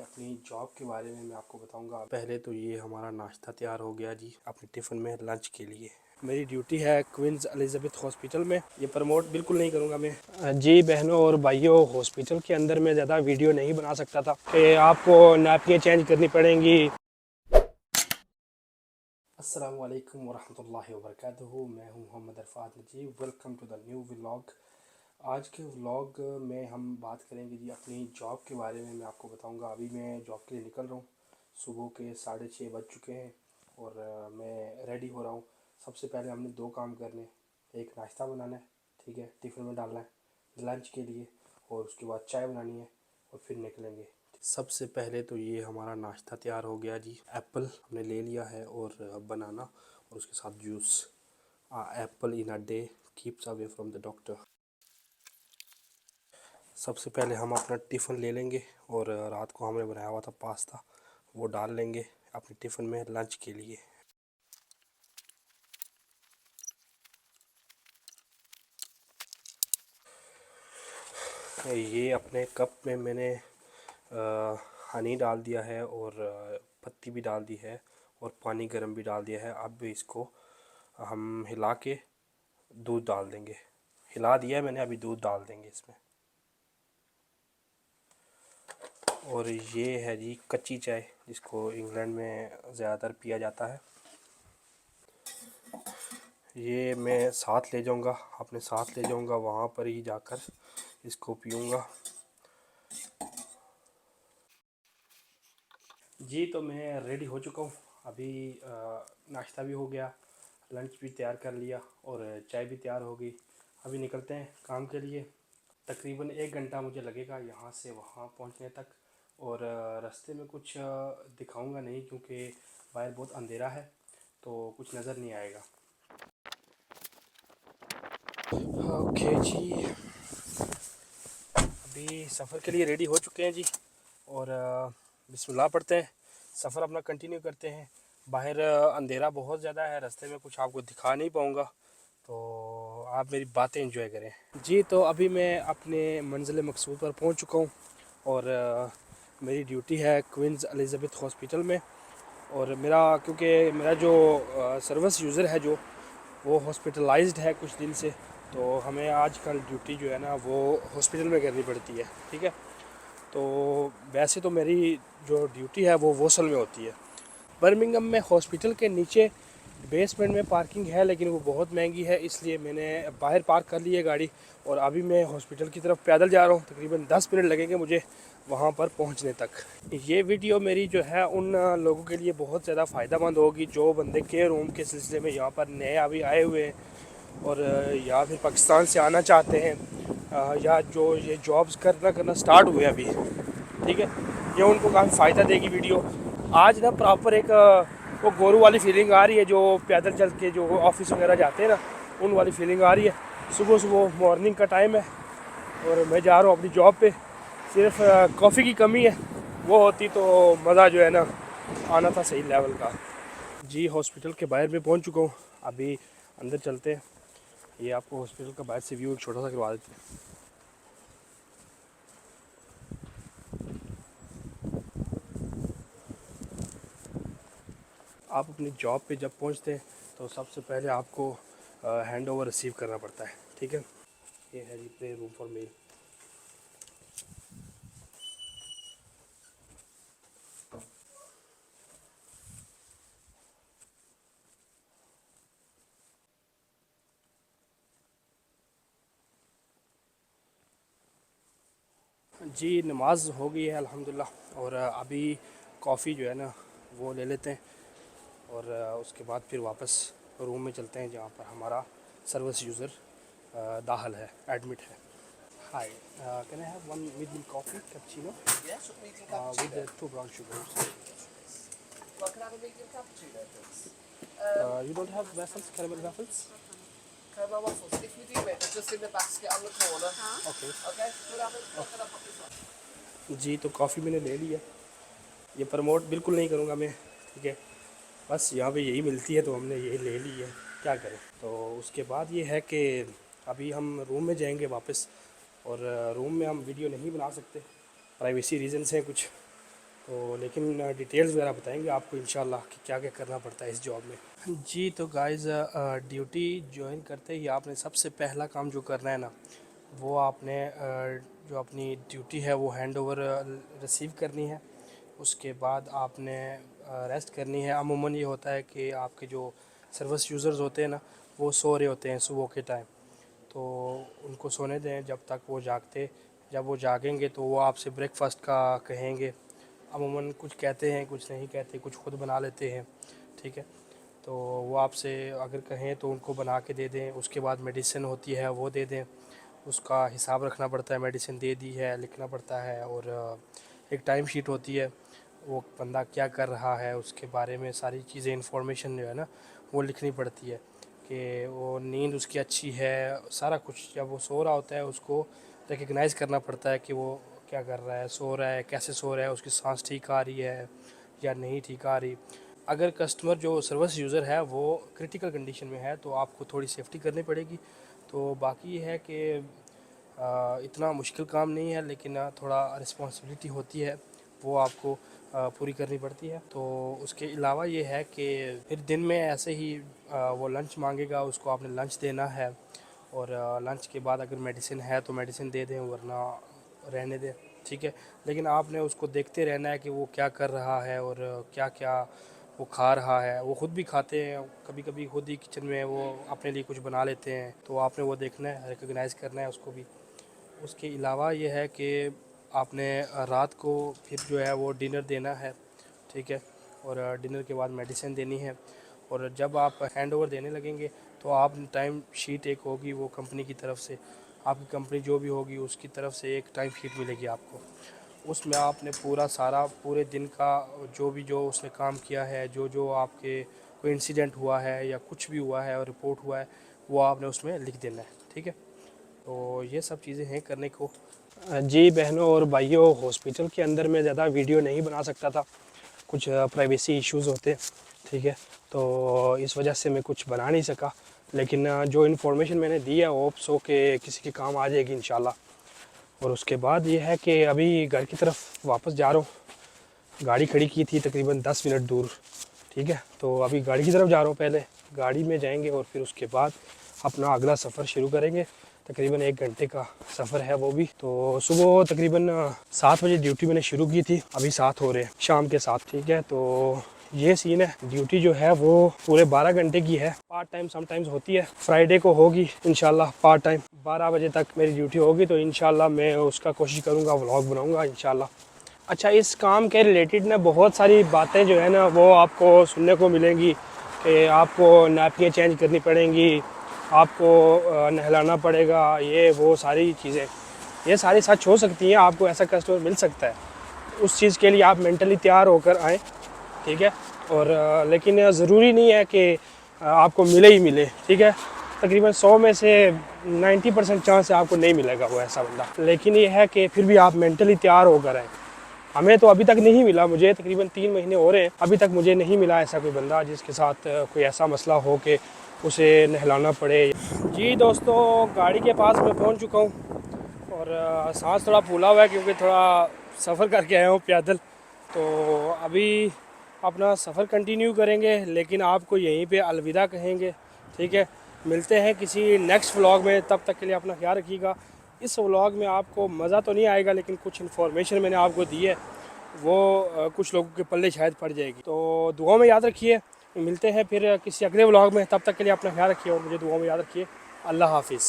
अपनी जॉब के बारे में मैं आपको बताऊंगा। पहले तो ये हमारा नाश्ता तैयार हो गया जी अपने टिफ़िन में लंच के लिए। मेरी ड्यूटी है क्वींस एलिज़ाबेथ हॉस्पिटल में। ये प्रमोट बिल्कुल नहीं करूंगा मैं जी। बहनों और भाइयों, हॉस्पिटल के अंदर मैं ज़्यादा वीडियो नहीं बना सकता था कि आपको नैपकिन चेंज करनी पड़ेंगी। अस्सलाम वालेकुम वरहमतुल्लाहि वबरकातुहू। मैं हूं Mohammad Arafat Najeeb. Welcome to the new vlog. आज के व्लॉग में हम बात करेंगे जी अपनी जॉब के बारे में मैं आपको बताऊंगा। अभी मैं जॉब के लिए निकल रहा हूँ। सुबह के 6:30 बज चुके हैं और मैं रेडी हो रहा हूँ। सबसे पहले हमने दो काम करने। एक नाश्ता बनाना है, ठीक है, टिफ़िन में डालना है लंच के लिए, और उसके बाद चाय बनानी है और फिर निकलेंगे। सबसे पहले तो ये हमारा नाश्ता तैयार हो गया जी। एप्पल हमने ले लिया है और बनाना और उसके साथ juice. Apple in a day keeps away from the doctor. सबसे पहले हम अपना टिफ़िन ले लेंगे और रात को हमने बनाया हुआ था पास्ता, वो डाल लेंगे अपने टिफ़िन में लंच के लिए। ये अपने कप में मैंने हनी डाल दिया है और पत्ती भी डाल दी है और पानी गर्म भी डाल दिया है। अब इसको हम हिला के दूध डाल देंगे। हिला दिया है मैंने, अभी दूध डाल देंगे इसमें। और ये है जी कच्ची चाय, जिसको इंग्लैंड में ज़्यादातर पिया जाता है। ये मैं साथ ले जाऊंगा, अपने साथ ले जाऊंगा, वहाँ पर ही जाकर इसको पीऊँगा जी। तो मैं रेडी हो चुका हूँ। अभी नाश्ता भी हो गया, लंच भी तैयार कर लिया और चाय भी तैयार हो गई। अभी निकलते हैं काम के लिए। तकरीबन 1 घंटा मुझे लगेगा यहाँ से वहाँ पहुँचने तक। और रास्ते में कुछ दिखाऊंगा नहीं क्योंकि बाहर बहुत अंधेरा है तो कुछ नज़र नहीं आएगा। ओके जी, अभी सफ़र के लिए रेडी हो चुके हैं जी और बिस्मिल्लाह पढ़ते हैं, सफ़र अपना कंटिन्यू करते हैं। बाहर अंधेरा बहुत ज़्यादा है, रास्ते में कुछ आपको दिखा नहीं पाऊँगा, तो आप मेरी बातें एंजॉय करें जी। तो अभी मैं अपने मंजिल मकसूद पर पहुंच चुका हूं और मेरी ड्यूटी है क्वींस एलिज़ाबेथ हॉस्पिटल में। और क्योंकि मेरा जो सर्विस यूज़र है जो वो हॉस्पिटलाइज्ड है कुछ दिन से, तो हमें आजकल ड्यूटी जो है ना वो हॉस्पिटल में करनी पड़ती है, ठीक है। तो वैसे तो मेरी जो ड्यूटी है वो वोसल में होती है। बर्मिंघम में हॉस्पिटल के नीचे बेसमेंट में पार्किंग है, लेकिन वो बहुत महंगी है, इसलिए मैंने बाहर पार्क कर ली है गाड़ी और अभी मैं हॉस्पिटल की तरफ पैदल जा रहा हूँ। तकरीबन 10 मिनट लगेंगे मुझे वहाँ पर पहुँचने तक। ये वीडियो मेरी जो है उन लोगों के लिए बहुत ज़्यादा फ़ायदेमंद होगी जो बंदे केयर होम के सिलसिले में यहाँ पर नए अभी आए हुए हैं और या फिर पाकिस्तान से आना चाहते हैं, या जो ये जॉब्स करना स्टार्ट हुए अभी, ठीक है। ये उनको काफ़ी फ़ायदा देगी वीडियो। आज ना प्रॉपर एक वो गोरू वाली फीलिंग आ रही है, जो पैदल चल के जो ऑफिस वगैरह जाते हैं ना, उन वाली फीलिंग आ रही है। सुबह सुबह मॉर्निंग का टाइम है और मैं जा रहा हूँ अपनी जॉब पे। सिर्फ कॉफ़ी की कमी है, वो होती तो मज़ा जो है ना आना था सही लेवल का जी। हॉस्पिटल के बाहर में पहुँच चुका हूँ, अभी अंदर चलते हैं। ये आपको हॉस्पिटल का बाहर से व्यू एक छोटा सा करवा देते हैं। आप अपनी जॉब पे जब पहुंचते हैं तो सबसे पहले आपको हैंड ओवर रिसीव करना पड़ता है, ठीक है। ये है जी प्ले रूम फॉर मेल। जी नमाज हो गई है अल्हम्दुलिल्लाह और अभी कॉफ़ी जो है ना वो ले लेते हैं और उसके बाद फिर वापस रूम में चलते हैं जहाँ पर हमारा सर्विस यूज़र दाखिल है, एडमिट है। Hi, can I have one with milk coffee cappuccino with 2 brown sugars. Well, can I have a medium cappuccino, please? You don't have waffles, caramel waffles? Caramel waffles. If you do it, they're just in the basket on the corner. Okay Okay? Can I have it? Can I pop this on? जी। तो coffee मैंने ले ली है। ये promote बिल्कुल नहीं करूँगा मैं, ठीक है। बस यहाँ पे यही मिलती है तो हमने ये ले ली है, क्या करें। तो उसके बाद ये है कि अभी हम रूम में जाएंगे वापस और रूम में हम वीडियो नहीं बना सकते, प्राइवेसी रीजंस हैं कुछ, तो लेकिन डिटेल्स वगैरह बताएंगे आपको इंशाल्लाह कि क्या क्या करना पड़ता है इस जॉब में जी। तो गाइस ड्यूटी ज्वाइन करते ही आपने सबसे पहला काम जो करना है ना, वो आपने जो अपनी ड्यूटी है वो हैंड ओवर रिसीव करनी है। उसके बाद आपने रेस्ट करनी है। अमूमन ये होता है कि आपके जो सर्विस यूज़र्स होते हैं ना, वो सो रहे होते हैं सुबह के टाइम, तो उनको सोने दें जब तक वो जागते। जब वो जागेंगे तो वो आपसे ब्रेकफास्ट का कहेंगे। अमूमन कुछ कहते हैं, कुछ नहीं कहते, कुछ खुद बना लेते हैं, ठीक है। तो वो आपसे अगर कहें तो उनको बना के दे दें। उसके बाद मेडिसिन होती है वो दे दें, उसका हिसाब रखना पड़ता है, मेडिसिन दे दी है लिखना पड़ता है। और एक टाइम शीट होती है, वो बंदा क्या कर रहा है उसके बारे में सारी चीज़ें इन्फॉर्मेशन जो है ना वो लिखनी पड़ती है कि वो नींद उसकी अच्छी है, सारा कुछ। जब वो सो रहा होता है उसको रिकग्नाइज़ करना पड़ता है कि वो क्या कर रहा है, सो रहा है, कैसे सो रहा है, उसकी सांस ठीक आ रही है या नहीं ठीक आ रही। अगर कस्टमर जो सर्विस यूज़र है वो क्रिटिकल कंडीशन में है तो आपको थोड़ी सेफ्टी करनी पड़ेगी। तो बाकी ये है कि इतना मुश्किल काम नहीं है, लेकिन थोड़ा रिस्पॉन्सिबिलिटी होती है, वो आपको पूरी करनी पड़ती है। तो उसके अलावा ये है कि फिर दिन में ऐसे ही वो लंच मांगेगा, उसको आपने लंच देना है। और लंच के बाद अगर मेडिसिन है तो मेडिसिन दे दें, वरना रहने दें, ठीक है। लेकिन आपने उसको देखते रहना है कि वो क्या कर रहा है और क्या क्या वो खा रहा है। वो ख़ुद भी खाते हैं, कभी कभी खुद ही किचन में वो अपने लिए कुछ बना लेते हैं, तो आपने वो देखना है, रिकग्नाइज़ करना है उसको भी। उसके अलावा ये है कि आपने रात को फिर जो है वो डिनर देना है, ठीक है। और डिनर के बाद मेडिसिन देनी है। और जब आप हैंड ओवर देने लगेंगे तो आप टाइम शीट एक होगी वो कंपनी की तरफ से, आपकी कंपनी जो भी होगी उसकी तरफ से एक टाइम शीट मिलेगी आपको। उसमें आपने पूरा सारा पूरे दिन का जो उसने काम किया है, जो आपके कोई इंसिडेंट हुआ है या कुछ भी हुआ है और रिपोर्ट हुआ है, वो आपने उसमें लिख देना है, ठीक है। तो ये सब चीज़ें हैं करने को। जी बहनों और भाइयों, हॉस्पिटल के अंदर मैं ज़्यादा वीडियो नहीं बना सकता था, कुछ प्राइवेसी इश्यूज़ होते, ठीक है। तो इस वजह से मैं कुछ बना नहीं सका, लेकिन जो इन्फॉर्मेशन मैंने दी है होप सो के किसी के काम आ जाएगी इंशाल्लाह। और उसके बाद ये है कि अभी घर की तरफ वापस जा रहा हूँ। गाड़ी खड़ी की थी तकरीबन 10 मिनट दूर, ठीक है। तो अभी गाड़ी की तरफ जा रहा हूँ, पहले गाड़ी में जाएंगे और फिर उसके बाद अपना अगला सफ़र शुरू करेंगे। तकरीबन 1 घंटे का सफ़र है वो भी। तो सुबह तकरीबन 7 बजे ड्यूटी मैंने शुरू की थी, अभी 7 हो रहे हैं शाम के 7, ठीक है। तो ये सीन है, ड्यूटी जो है वो पूरे 12 घंटे की है। पार्ट टाइम समटाइम्स होती है, फ्राइडे को होगी इंशाल्लाह पार्ट टाइम। 12 बजे तक मेरी ड्यूटी होगी, तो इंशाल्लाह मैं उसका कोशिश करूँगा, व्लॉग बनाऊँगा इंशाल्लाह। अच्छा, इस काम के रिलेटेड ना बहुत सारी बातें जो है ना वो आपको सुनने को मिलेंगी कि आपको नैपकिन चेंज करनी पड़ेंगी, आपको नहलाना पड़ेगा, ये वो सारी चीज़ें, ये सारी सच हो सकती हैं। आपको ऐसा कस्टमर मिल सकता है, उस चीज़ के लिए आप मेंटली तैयार होकर आएँ, ठीक है। और लेकिन ज़रूरी नहीं है कि आपको मिले ही मिले, ठीक है। तकरीबन 100 में से 90% चांस है आपको नहीं मिलेगा वो ऐसा बंदा। लेकिन ये है कि फिर भी आप मेंटली तैयार होकर आएँ। हमें तो अभी तक नहीं मिला, मुझे तकरीबन 3 महीने हो रहे हैं, अभी तक मुझे नहीं मिला ऐसा कोई बंदा जिसके साथ कोई ऐसा मसला हो कि उसे नहलाना पड़े। जी दोस्तों, गाड़ी के पास मैं पहुंच चुका हूं और सांस थोड़ा फूला हुआ है क्योंकि थोड़ा सफ़र करके आया हूं पैदल। तो अभी अपना सफ़र कंटिन्यू करेंगे, लेकिन आपको यहीं पे अलविदा कहेंगे, ठीक है। मिलते हैं किसी नेक्स्ट व्लॉग में, तब तक के लिए अपना ख्याल रखिएगा। इस व्लॉग में आपको मज़ा तो नहीं आएगा, लेकिन कुछ इन्फॉर्मेशन मैंने आपको दी है वो कुछ लोगों के पल्ले शायद पड़ जाएगी। तो दुआ में याद रखिए। मिलते हैं फिर किसी अगले व्लॉग में, तब तक के लिए अपना ख्याल रखिए और मुझे दुआ में याद रखिए। अल्लाह हाफिज़।